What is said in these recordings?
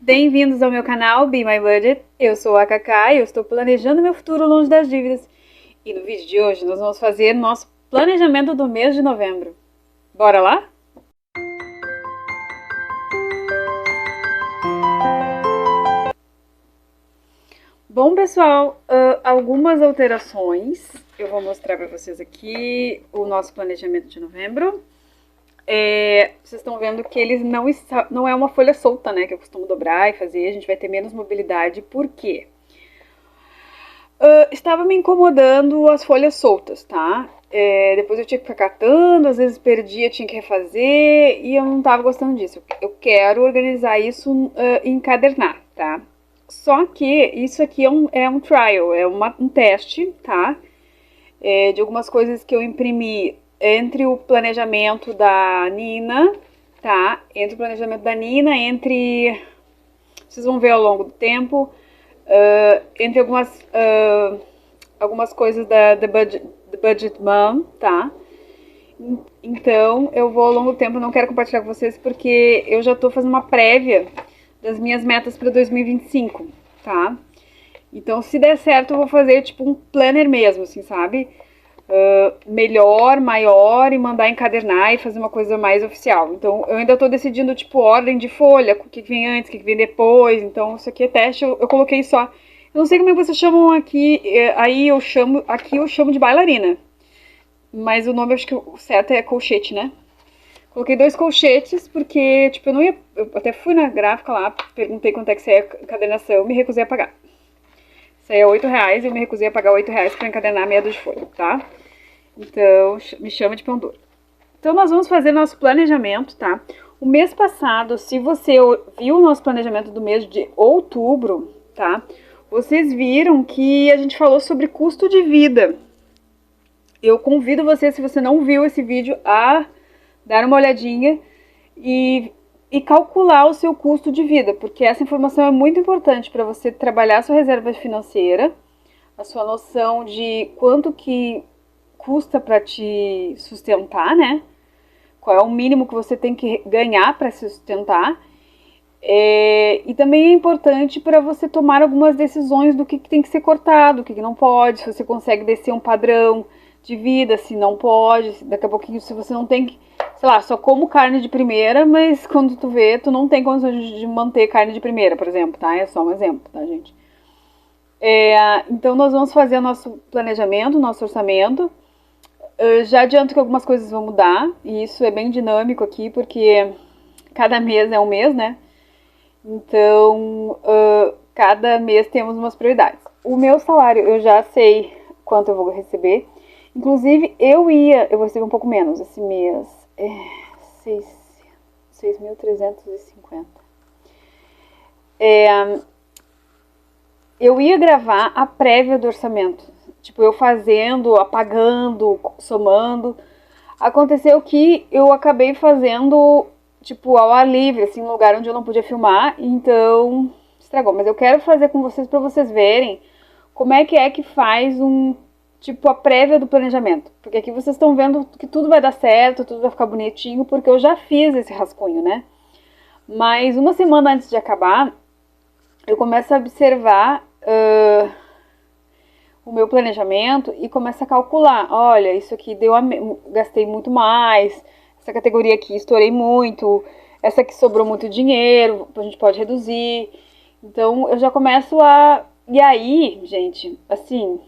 Bem-vindos ao meu canal Be My Budget. Eu sou a Cacá e eu estou planejando meu futuro longe das dívidas. E no vídeo de hoje nós vamos fazer nosso planejamento do mês de novembro. Bora lá? Bom, pessoal, algumas alterações. Eu vou mostrar para vocês aqui o nosso planejamento de novembro. Vocês estão vendo que eles não é uma folha solta, né? Que eu costumo dobrar e fazer. A gente vai ter menos mobilidade. Por quê? Estava me incomodando as folhas soltas, tá? Depois eu tinha que ficar catando, às vezes perdia, tinha que refazer e eu não estava gostando disso. Eu quero organizar isso e encadernar, tá? Só que isso aqui é um trial, um teste, tá? De algumas coisas que eu imprimi entre o planejamento da Nina, tá? Entre o planejamento da Nina, vocês vão ver ao longo do tempo, entre algumas coisas da The Budget Mom, tá? Então, eu vou ao longo do tempo, não quero compartilhar com vocês porque eu já tô fazendo uma prévia das minhas metas para 2025, tá? Então, se der certo, eu vou fazer tipo um planner mesmo, assim, sabe? Melhor, maior e mandar encadernar e fazer uma coisa mais oficial. Então, eu ainda tô decidindo, tipo, ordem de folha, o que vem antes, o que vem depois. Então, isso aqui é teste, eu coloquei só. Eu não sei como é que vocês chamam aqui, aqui eu chamo de bailarina. Mas o nome, acho que o certo é colchete, né? Coloquei 2 colchetes, porque, tipo, eu até fui na gráfica lá, perguntei quanto é que saía a encadernação, me recusei a pagar. Saía R$8 e eu me recusei a pagar R$8 pra encadernar meia dúzia de folha, tá? Então, me chama de pão duro. Então, nós vamos fazer nosso planejamento, tá? O mês passado, se você viu o nosso planejamento do mês de outubro, tá? Vocês viram que a gente falou sobre custo de vida. Eu convido você, se você não viu esse vídeo, a dar uma olhadinha e calcular o seu custo de vida, porque essa informação é muito importante para você trabalhar a sua reserva financeira, a sua noção de quanto que custa para te sustentar, né? Qual é o mínimo que você tem que ganhar para se sustentar. E também é importante para você tomar algumas decisões do que tem que ser cortado, o que não pode, se você consegue descer um padrão de vida, se não pode, daqui a pouquinho se você não tem que, sei lá, só como carne de primeira, mas quando tu vê, tu não tem condições de manter carne de primeira, por exemplo, tá? É só um exemplo, tá, gente? Então nós vamos fazer nosso planejamento, nosso orçamento. Já adianto que algumas coisas vão mudar, e isso é bem dinâmico aqui, porque cada mês é um mês, né? Então, cada mês temos umas prioridades. O meu salário, eu já sei quanto eu vou receber. Inclusive, eu vou receber um pouco menos esse mês. 6.350. Eu ia gravar a prévia do orçamento. Tipo, eu fazendo, apagando, somando. Aconteceu que eu acabei fazendo, tipo, ao ar livre, assim, um lugar onde eu não podia filmar. Então, estragou. Mas eu quero fazer com vocês pra vocês verem como é que faz tipo, a prévia do planejamento. Porque aqui vocês estão vendo que tudo vai dar certo, tudo vai ficar bonitinho, porque eu já fiz esse rascunho, né? Mas uma semana antes de acabar, eu começo a observar o meu planejamento e começo a calcular. Olha, isso aqui gastei muito mais, essa categoria aqui estourei muito, essa aqui sobrou muito dinheiro, a gente pode reduzir. Então, eu já começo E aí, gente, assim,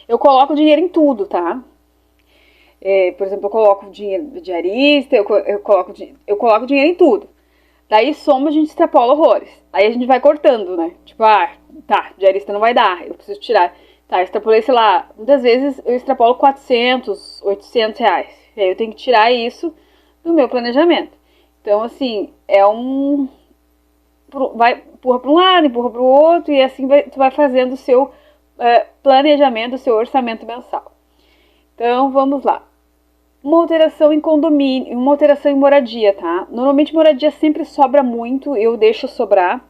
eu coloco dinheiro em tudo, tá? Por exemplo, eu coloco dinheiro de diarista, eu coloco dinheiro em tudo. Daí soma, a gente extrapola horrores. Aí a gente vai cortando, né? Tipo, tá, diarista não vai dar, eu preciso tirar. Tá, extrapolei, sei lá, muitas vezes eu extrapolo 400, 800 reais. E aí eu tenho que tirar isso do meu planejamento. Então, assim, empurra para um lado, empurra para o outro, e assim tu vai fazendo o seu planejamento, o seu orçamento mensal. Então, vamos lá. Uma alteração em condomínio, uma alteração em moradia, tá? Normalmente moradia sempre sobra muito, eu deixo sobrar.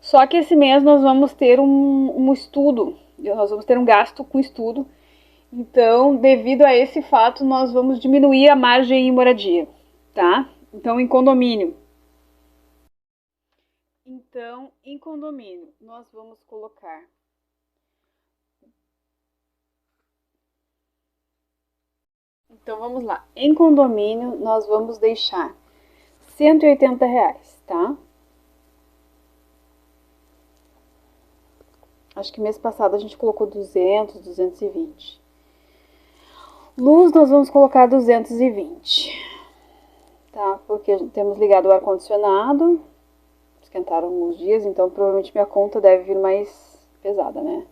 Só que esse mês nós vamos ter um estudo, nós vamos ter um gasto com estudo. Então, devido a esse fato, nós vamos diminuir a margem em moradia, tá? Então, em condomínio. Em Então, em condomínio, nós vamos colocar. Então, vamos lá. Em condomínio, nós vamos deixar R$ 180, tá? Acho que mês passado a gente colocou 200, 220. Luz, nós vamos colocar 220, tá? Porque temos ligado o ar-condicionado, esquentaram alguns dias, então provavelmente minha conta deve vir mais pesada, né?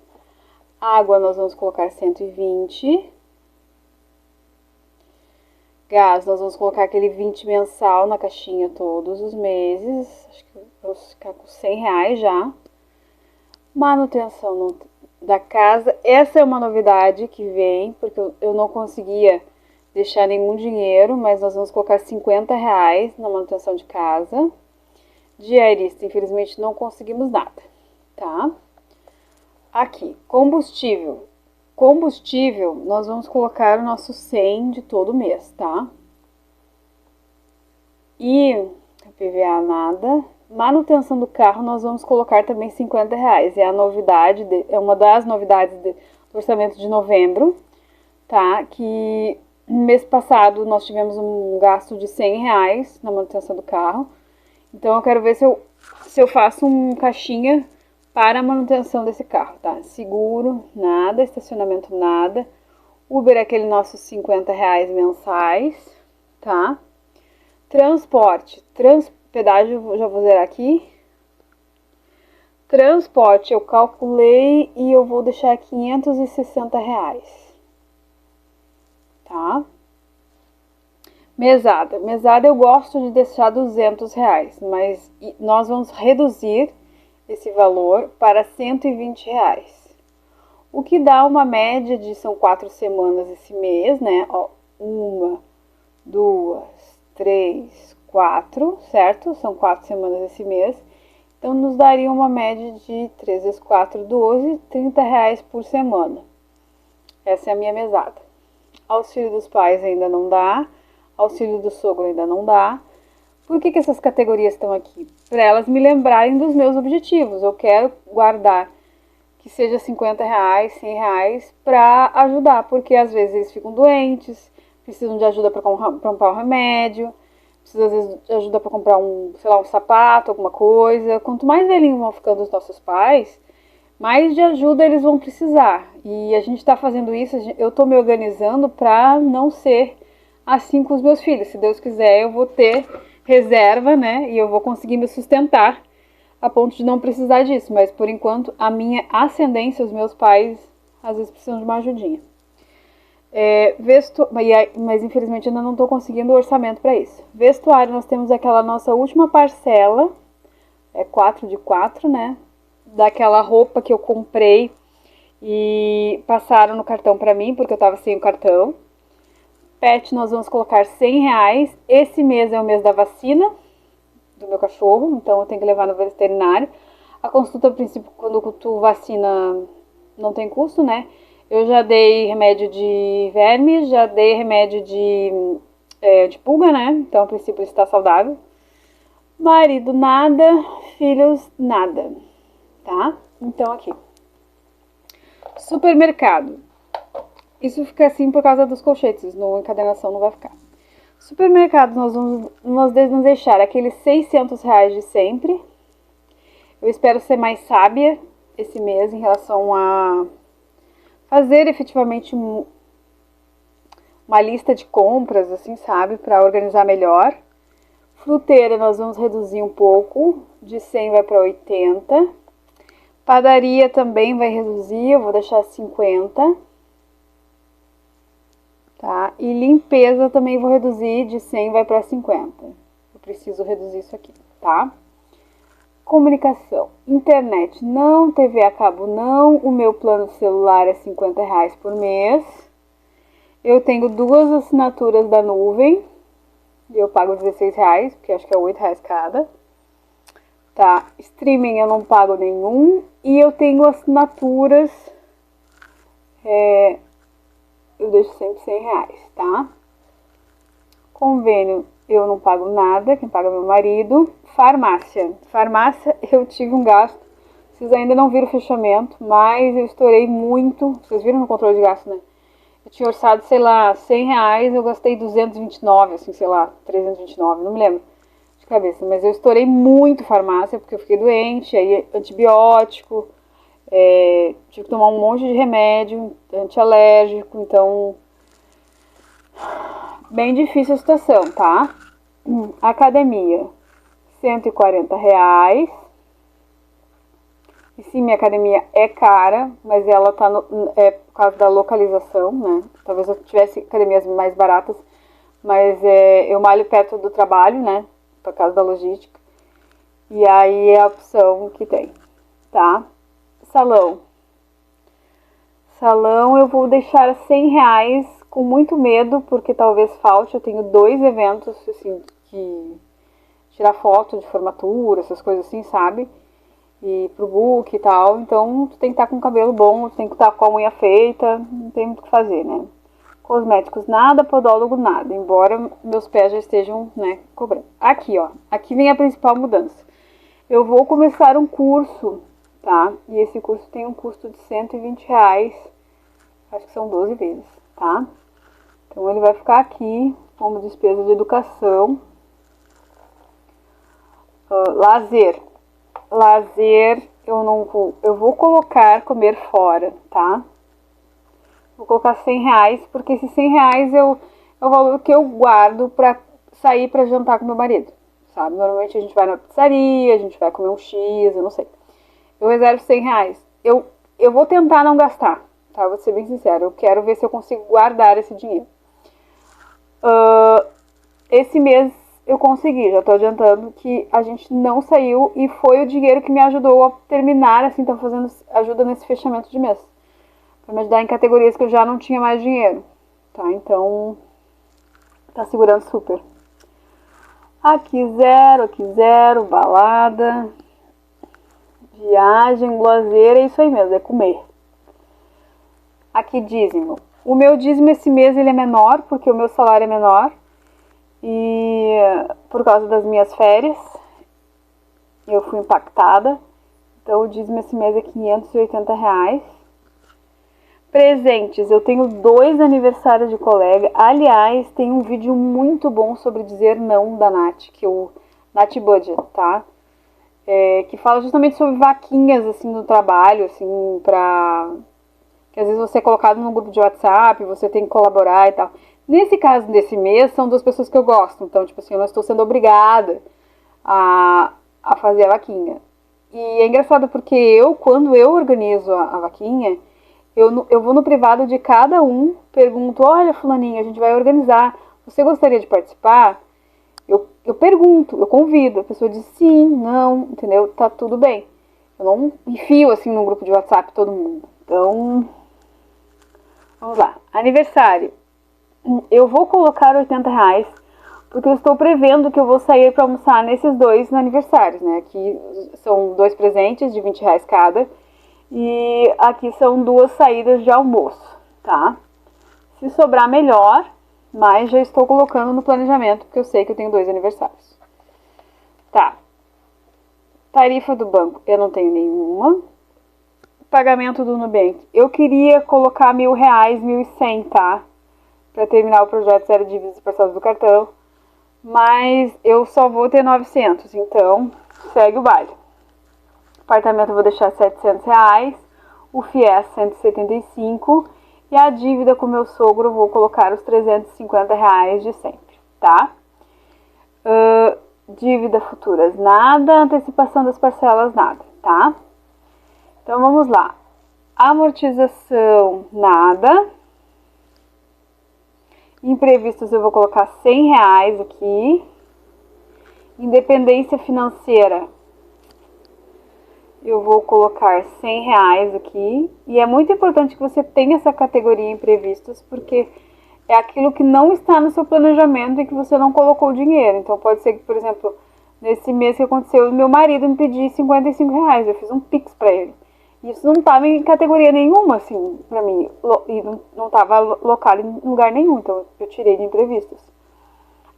Água, nós vamos colocar 120. Gás, nós vamos colocar aquele 20 mensal na caixinha todos os meses. Acho que vamos ficar com R$ 100 já. Manutenção da casa. Essa é uma novidade que vem, porque eu não conseguia deixar nenhum dinheiro, mas nós vamos colocar R$ 50 na manutenção de casa. Diarista, infelizmente não conseguimos nada, tá? Aqui, combustível. Combustível, nós vamos colocar o nosso 100 de todo mês, tá? E PVA nada. Manutenção do carro, nós vamos colocar também R$ 50. É a novidade, é uma das novidades do orçamento de novembro, tá? Que mês passado nós tivemos um gasto de R$ 100 na manutenção do carro. Então eu quero ver se eu faço um caixinha para a manutenção desse carro, tá? Seguro, nada. Estacionamento, nada. Uber é aquele nossos R$ 50 mensais, tá? Transporte. Pedágio, já vou zerar aqui. Transporte, eu calculei e eu vou deixar R$ 560, tá? Mesada. Mesada eu gosto de deixar R$ 200, mas nós vamos reduzir esse valor para R$ 120. O que dá uma média de, são 4 semanas esse mês, né? Ó, 1, 2, 3, 4, certo? São 4 semanas esse mês. Então, nos daria uma média de 3 vezes 4, 12, R$ 30 por semana. Essa é a minha mesada. Auxílio dos pais ainda não dá. Auxílio do sogro ainda não dá. Por que essas categorias estão aqui? Para elas me lembrarem dos meus objetivos. Eu quero guardar que seja R$ 50, R$ 100 para ajudar, porque às vezes eles ficam doentes, precisam de ajuda para comprar um remédio, precisam às vezes de ajuda para comprar um sapato, alguma coisa. Quanto mais velhinhos vão ficando os nossos pais, mais de ajuda eles vão precisar. E a gente está fazendo isso, eu estou me organizando para não ser assim com os meus filhos. Se Deus quiser, eu vou ter reserva, né? E eu vou conseguir me sustentar a ponto de não precisar disso. Mas por enquanto, a minha ascendência, os meus pais, às vezes precisam de uma ajudinha. Mas infelizmente ainda não estou conseguindo o orçamento para isso. Vestuário, nós temos aquela nossa última parcela, 4 de 4, né? Daquela roupa que eu comprei e passaram no cartão para mim, porque eu estava sem o cartão. Pet, nós vamos colocar R$ 100. Esse mês é o mês da vacina do meu cachorro, então eu tenho que levar no veterinário. A consulta, a princípio, quando tu vacina, não tem custo, né? Eu já dei remédio de verme, já dei remédio de pulga, né? Então, a princípio, ele está saudável. Marido, nada. Filhos, nada. Tá? Então, aqui. Supermercado. Isso fica assim por causa dos colchetes, no encadernação não vai ficar. Supermercado, nós vamos deixar aqueles R$ 600 de sempre. Eu espero ser mais sábia esse mês em relação a fazer efetivamente uma lista de compras, assim, sabe, para organizar melhor. Fruteira, nós vamos reduzir um pouco, de 100 vai para 80. Padaria também vai reduzir, eu vou deixar 50. Tá? E limpeza também vou reduzir, de 100 vai para 50. Eu preciso reduzir isso aqui, tá? Comunicação, internet não, TV a cabo não, o meu plano celular é R$ 50 por mês. Eu tenho 2 assinaturas da nuvem, eu pago R$ 16, porque acho que é R$ 8 cada. Tá, streaming eu não pago nenhum, e eu tenho assinaturas, eu deixo sempre R$ 100, tá? Convênio, eu não pago nada, quem paga é meu marido. Farmácia. Farmácia, eu tive um gasto. Vocês ainda não viram o fechamento, mas eu estourei muito. Vocês viram no controle de gasto, né? Eu tinha orçado, sei lá, R$ 100, eu gastei 229, assim, sei lá, 329, não me lembro de cabeça. Mas eu estourei muito farmácia, porque eu fiquei doente, aí antibiótico, tive que tomar um monte de remédio, antialérgico, então bem difícil a situação, tá? Academia, R$ 140. E sim, minha academia é cara, mas ela tá por causa da localização, né? Talvez eu tivesse academias mais baratas, mas eu malho perto do trabalho, né? Por causa da logística. E aí é a opção que tem, tá? Salão. Salão eu vou deixar R$ 100 com muito medo, porque talvez falte. Eu tenho 2 eventos, assim, que tirar foto de formatura, essas coisas assim, sabe? E pro book e tal, então tu tem que estar com o cabelo bom, tu tem que estar com a unha feita, não tem muito o que fazer, né? Cosméticos nada, podólogo nada, embora meus pés já estejam, né, cobrando. Aqui, ó, aqui vem a principal mudança. Eu vou começar um curso, tá? E esse curso tem um custo de R$ 120, acho que são 12 vezes, tá? Então ele vai ficar aqui como despesa de educação. Lazer. Lazer, eu vou colocar comer fora, tá? Vou colocar R$ 100, porque esses R$ 100 é o valor que eu guardo pra sair pra jantar com meu marido, sabe? Normalmente a gente vai na pizzaria, a gente vai comer um X, eu não sei. Eu reservo R$ 100. Eu vou tentar não gastar, tá? Vou ser bem sincera, eu quero ver se eu consigo guardar esse dinheiro. Esse mês eu consegui, já tô adiantando que a gente não saiu e foi o dinheiro que me ajudou a terminar, assim, tá fazendo ajuda nesse fechamento de mês. Pra me ajudar em categorias que eu já não tinha mais dinheiro, tá? Então, tá segurando super. Aqui zero, balada, viagem, lazer, é isso aí mesmo, é comer. Aqui dízimo. O meu dízimo esse mês ele é menor, porque o meu salário é menor. E por causa das minhas férias, eu fui impactada. Então o dízimo esse mês é R$ 580. Presentes, eu tenho 2 aniversários de colega. Aliás, tem um vídeo muito bom sobre dizer não da Nath, que o Nath Budget, tá? Que fala justamente sobre vaquinhas, assim, no trabalho, assim, que às vezes você é colocado num grupo de WhatsApp, você tem que colaborar e tal. Nesse caso desse mês, são 2 pessoas que eu gosto. Então, tipo assim, eu não estou sendo obrigada a fazer a vaquinha. E é engraçado porque quando eu organizo a vaquinha, eu vou no privado de cada um, pergunto, olha, fulaninha, a gente vai organizar, você gostaria de participar? Eu pergunto, eu convido, a pessoa diz sim, não, entendeu? Tá tudo bem. Eu não enfio assim no grupo de WhatsApp todo mundo. Então, vamos lá. Aniversário. Eu vou colocar R$ 80, porque eu estou prevendo que eu vou sair para almoçar nesses 2 aniversários, né? Aqui são 2 presentes de R$ 20 cada. E aqui são 2 saídas de almoço, tá? Se sobrar, melhor, mas já estou colocando no planejamento, porque eu sei que eu tenho 2 aniversários. Tá. Tarifa do banco, eu não tenho nenhuma. Pagamento do Nubank, eu queria colocar R$ 1.000, 1.100, tá? Para terminar o projeto Zero Dívidas e Parcelas do Cartão. Mas eu só vou ter 900, então segue o baile. Apartamento eu vou deixar R$ 700, o FIES 175 e a dívida com meu sogro eu vou colocar os R$ 350 de sempre, tá? Dívida futuras nada, antecipação das parcelas nada, tá? Então vamos lá. Amortização nada. Imprevistos eu vou colocar R$ 100 aqui. Independência financeira eu vou colocar R$ 100 aqui. E é muito importante que você tenha essa categoria imprevistos, porque é aquilo que não está no seu planejamento e que você não colocou o dinheiro. Então pode ser que, por exemplo, nesse mês que aconteceu, meu marido me pediu R$ 55. Eu fiz um Pix pra ele. Isso não estava em categoria nenhuma, assim, pra mim. E não estava locado em lugar nenhum. Então eu tirei de imprevistos.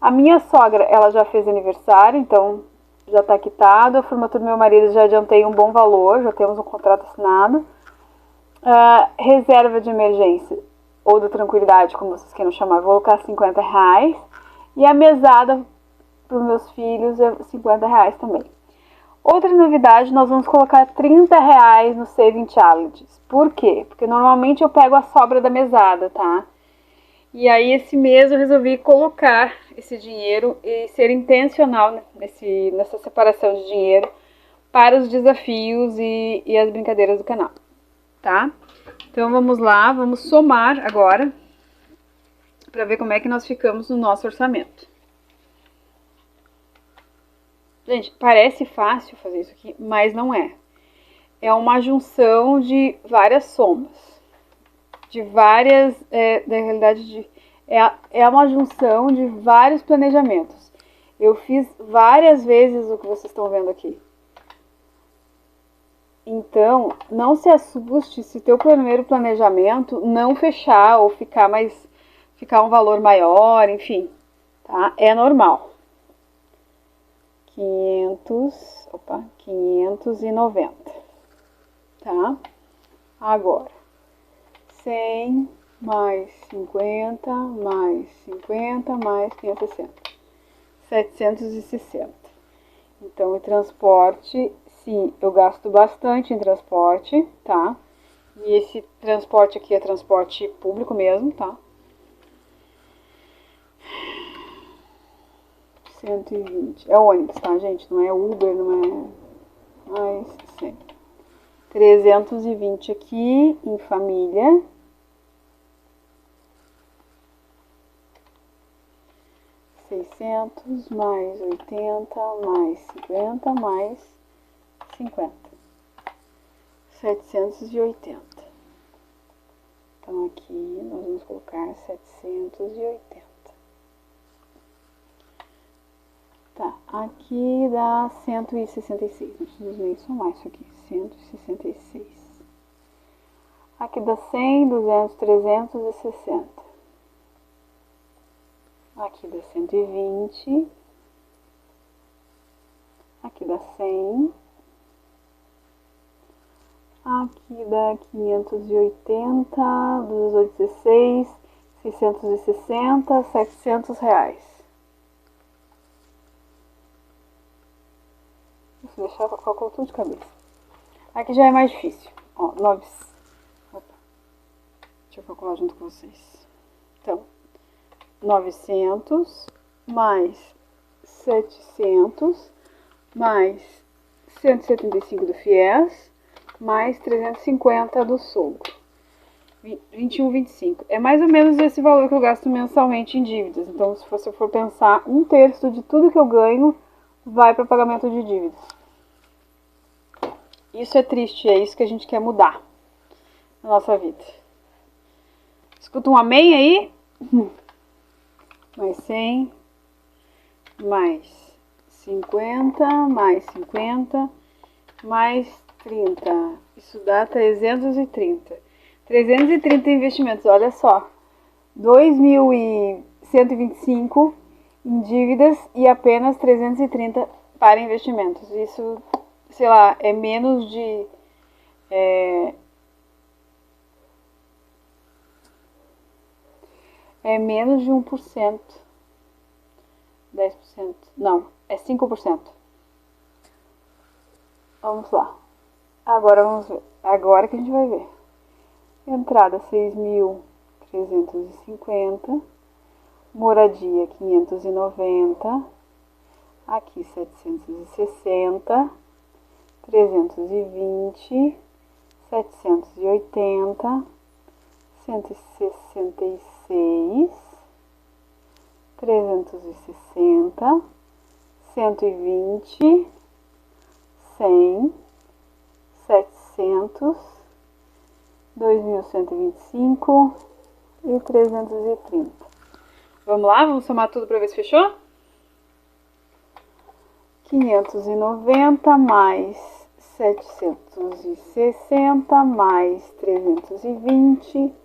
A minha sogra, ela já fez aniversário, então já tá quitado. A formatura do meu marido já adiantei um bom valor, já temos um contrato assinado. Reserva de emergência, ou da tranquilidade, como vocês queiram chamar, vou colocar R$50. E a mesada para os meus filhos é R$50 também. Outra novidade, nós vamos colocar R$30 no Saving Challenges. Por quê? Porque normalmente eu pego a sobra da mesada, tá? E aí esse mês eu resolvi colocar esse dinheiro e ser intencional nessa separação de dinheiro para os desafios e as brincadeiras do canal, tá? Então vamos lá, vamos somar agora para ver como é que nós ficamos no nosso orçamento. Gente, parece fácil fazer isso aqui, mas não é. É uma junção de várias somas, de várias, na realidade, é uma junção de vários planejamentos. Eu fiz várias vezes o que vocês estão vendo aqui. Então, não se assuste se teu primeiro planejamento não fechar ou ficar um valor maior, enfim, tá? É normal. 590, tá? Agora, 100 mais 50 mais 50 mais 560, 760. Então, em transporte, sim, eu gasto bastante em transporte, tá? E esse transporte aqui é transporte público mesmo, tá? 120. É ônibus, tá, gente? Não é Uber, não é... Mas, sim. 320 aqui em família. Mais 80, mais 50, mais 50. 780. Então, aqui nós vamos colocar 780. Tá, aqui dá 166. Não preciso nem somar isso aqui. 166. Aqui dá 100, 200, 360. Aqui dá 120. Aqui dá 100. Aqui dá 580, 216, 660, R$700. Deixa eu deixar calcular tudo de cabeça. Aqui já é mais difícil. Ó, 9. Opa. Deixa eu calcular junto com vocês. Então, 900 mais 700 mais 175 do FIES mais 350 do sogro. 21,25. É mais ou menos esse valor que eu gasto mensalmente em dívidas. Então, se você for pensar, 1/3 de tudo que eu ganho vai para pagamento de dívidas. Isso é triste, é isso que a gente quer mudar na nossa vida. Escuta um amém aí? Mais 100, mais 50, mais 50, mais 30. Isso dá 330. 330 investimentos, olha só. 2.125 em dívidas e apenas 330 para investimentos. Isso, sei lá, é menos de... É menos de 1%. 10%. Não, é 5%. Vamos lá. Agora vamos ver. Agora que a gente vai ver. Entrada 6.350. Moradia 590. Aqui 760. 320. 780. 166, 360, 120, 100, 700, 2.125 e 330. Vamos lá, vamos somar tudo para ver se fechou? 590 mais 760 mais 320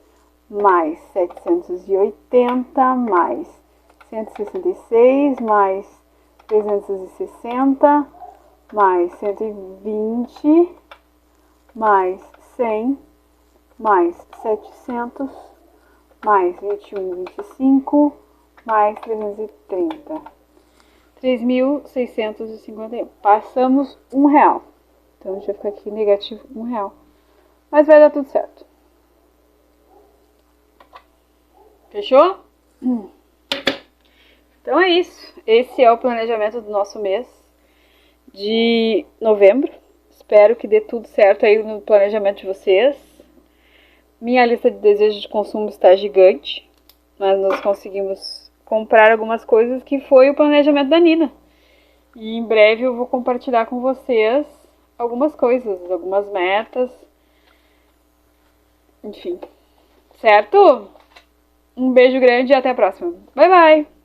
mais 780 mais 166 mais 360 mais 120 mais 100 mais 700 mais 21, 25 mais 330. 3.651. Passamos R$1. Então a gente vai ficar aqui negativo R$1. Mas vai dar tudo certo. Fechou? Então é isso. Esse é o planejamento do nosso mês de novembro. Espero que dê tudo certo aí no planejamento de vocês. Minha lista de desejos de consumo está gigante, mas nós conseguimos comprar algumas coisas que foi o planejamento da Nina. E em breve eu vou compartilhar com vocês algumas coisas, algumas metas. Enfim. Certo? Um beijo grande e até a próxima. Bye, bye!